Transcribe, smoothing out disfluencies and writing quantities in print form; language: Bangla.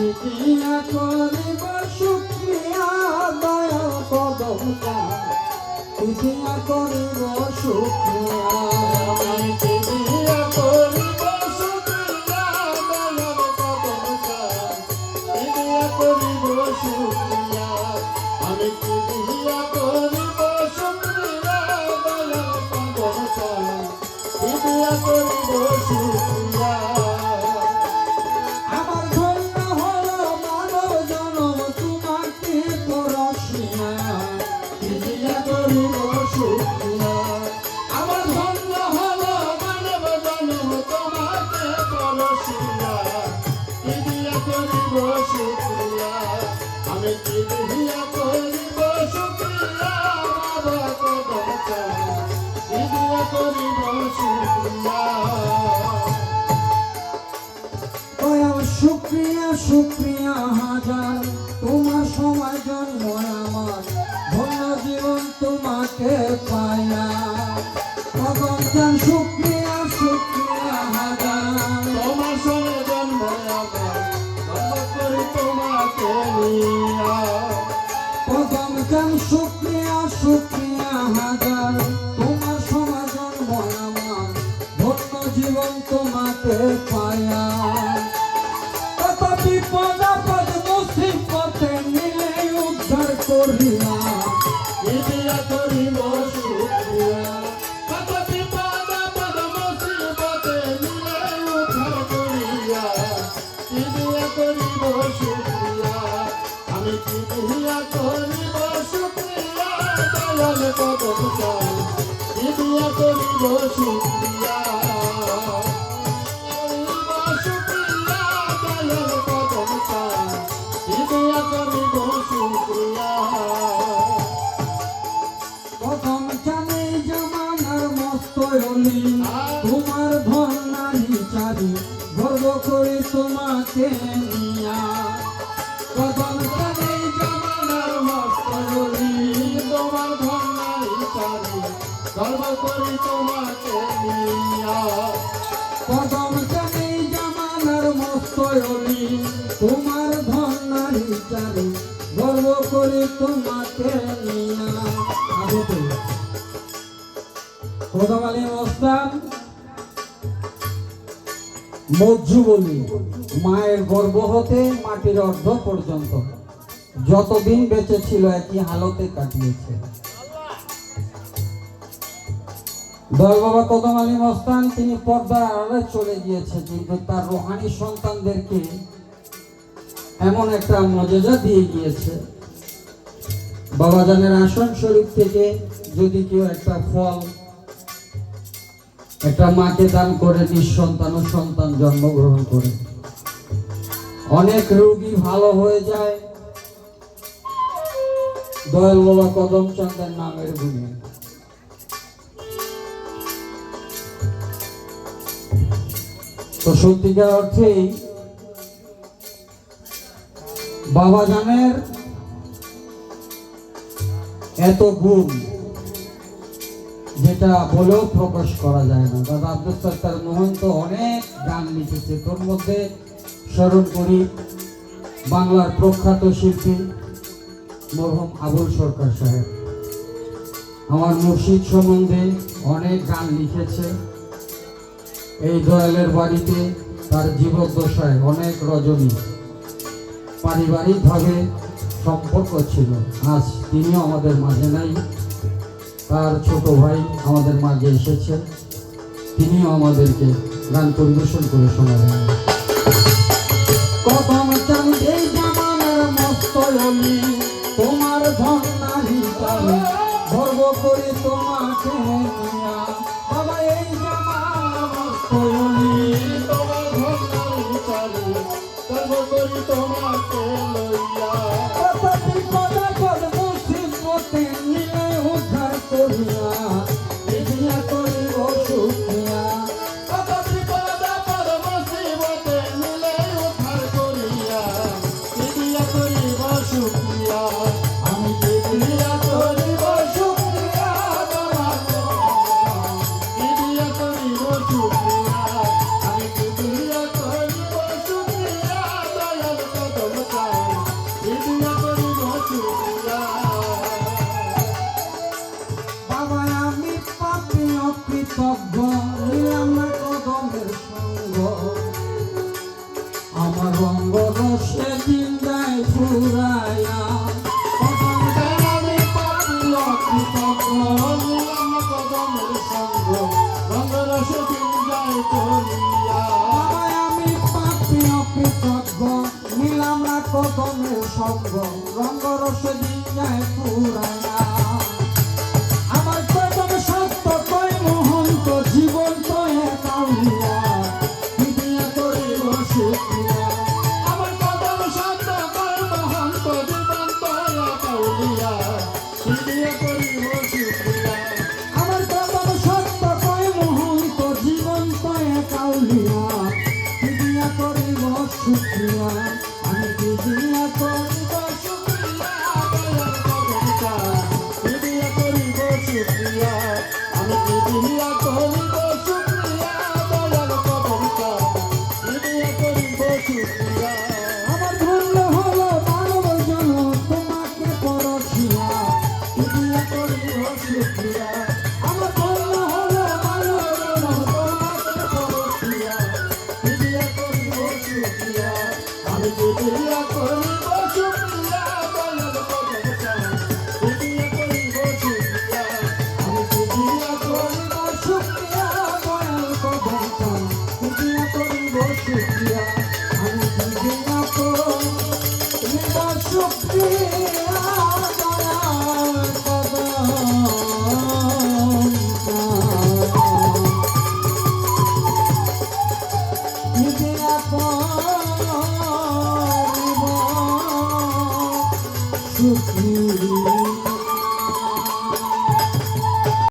দিয়া করিব শুকরিয়া দয়াল কদম চাঁদ দিয়া করিব শুকরিয়া আমি কি দিয়া করিব শুকরিয়া দয়াল কদম চাঁদ দিয়া করিব শুকরিয়া আমি কি দিয়া করিব শুকরিয়া দয়াল কদম চাঁদ দিয়া করিব শুকরিয়া আমার ধন্য হলো মানব জনম তোমাকে পরশিয়া দিয়া করিব শুকরিয়া আমার ধন্য হলো মানব জন্ম তোমাকে পরশিয়া দিয়া করিব শুকরিয়া আমি কি দিয়া করিব শুকরিয়া বাবা কদম চাঁদ দিয়া করিব শুকরিয়া দয়াল শুকরিয়া শুকরিয়া হাজার তোমার সময় জন্ম আমার ধন্য জীবন তোমাকে পায়া কদম চাঁদ শুকরিয়া শুকরিয়া হাজার তোমার সঙ্গে জন্ম আমার গর্ব করি তোমাকে নিয়া কদম চাঁদ শুকরিয়া শুকরিয়া হাজার তোমার সময় জন্ম আমার ধন্য জীবন তোমাকে পায়া কত বিপদ আপদ মুসিবতে নিলে উদ্ধার করিয়া দিয়া করিব শুকরিয়া কত বিপদ আপদ মুসিবতে নিলে উদ্ধার করিয়া দিয়া করিব শুকরিয়া আমি কি দিয়া করিব শুকরিয়া দয়াল কদম চাঁদ দিয়া করিব শুকরিয়া শুকরিয়া দয়াল কদম চাঁদ দিয়া করিব শুকরিয়া প্রথম জানে জামানার মস্ত অলি তোমার ধন নারী চারি গর্ব করে তোমাকে নিয়া প্রথম জানে জামানার মস্ত অলি তোমার ধন্যাই চারি গর্ব করি তোমাকে নিয়া প্রথম জানে জামানার মস্ত অলি তোমার ধন নারী চারি গর্ব করে তোমাকে নিয়া প্রথম আলী মস্তান মজ্জু বলি মায়ের গর্ভ হতে মাটির অর্ধ পর্যন্ত যতদিন বেঁচে ছিল একই হালতে কাটিয়েছে দয়াল বাবা কদম আলী মস্তান তিনি পর্দার আড়ালে চলে গিয়েছে কিন্তু তার রোহানি সন্তানদেরকে এমন একটা মর্যাদা দিয়ে গিয়েছে বাবাজানের আসন শরীফ থেকে যদি কেউ একটা ফল একটা মাকে দান করে নিঃসন্তান ও সন্তান জন্মগ্রহণ করে অনেক রোগী ভালো হয়ে যায় দয়াল বাবা কদম চাঁদের নামের গুণে তো সত্যিকার অর্থেই বাবাজানের এত গুণ যেটা বলেও প্রকাশ করা যায় না দাদা আব্দুল সত্তার মোহন্ত অনেক গান লিখেছে তোর মধ্যে স্মরণ করি বাংলার প্রখ্যাত শিল্পী মরহুম আবুল সরকার সাহেব আমার মুর্শিদ সম্বন্ধে অনেক গান লিখেছে এই দয়ালের বাড়িতে তার জীবদ্দশায় অনেক রজনী পারিবারিকভাবে সম্পর্ক ছিল আজ তিনিও আমাদের মাঝে নাই তার ছোট ভাই আমাদের মাঝে এসেছে তিনিও আমাদেরকে গান পরিবেশন করে শোনাবেন কদম চাঁদ এই জামানার মস্ত অলি তোমার ধন নারী চারি গর্ব করে তোমাকে নিয়া বাবা এই জামানার মস্ত অলি তোমার ধন্যাই চারি গর্ব করি তোমাকে লইয়া কত বিপদ আপদ মুসিবতে নিলে উদ্ধার করিয়া দিয়া করিব শুকরিয়া কত বিপদ আপদ মুসিবতে নিলে উদ্ধার করিয়া দিয়া করিব শুকরিয়া আমি যে দিয়া করিব শুকরিয়া দিয়া করিব শুকরিয়া আমি দিয়া করিব শুকরিয়া দয়াল কদম করিয়া আমায় আমি পাপি অকৃতজ্ঞ নিলাম না কদমের সঙ্গ রঙ্গরস দিয়ায় পুরায়া আমার কদম সত্য কয় মহন্ত জীবন তো একাউলিয়া বিদিয়া করিব শুকরিয়া আমার কদম শান্ত কর্ম হন্ত জীবন তয়া কাউলিয়া সিদিয়া করিব শুক্রিয়া আমার কদম সত্য কয় মহন্ত জীবন তো একাউলিয়া বিদিয়া করিব শুকরিয়া আমি বিদিয়া করিব শুক্রিয়া দয়ার কদমটা সিদিয়া করিব শুক্রিয়া আমি সিদিয়া করিব শুক্রিয়া দয়ার কদমটা সিদিয়া করিব শুক্রিয়া আমার ধন্য হলো মানব জন্য তোমাকে পরশিয়া বিদিয়া করিব শুকরিয়া আমার ধন্য হলো মানব জন্য তোমাকে পরশিয়া বিদিয়া করিব শুকরিয়া আমি সিদিয়া করিব শুক্রিয়া দয়ার কদমটা সিদিয়া করিব শুক্রিয়া আমি বিদিয়া করিব শুকরিয়া দয়াল কদমটা বিদিয়া করিব শুকরিয়া আমি বিদিয়া করিব শুকরিয়া দয়াল কদমটা বিদিয়া করিব শুকরিয়া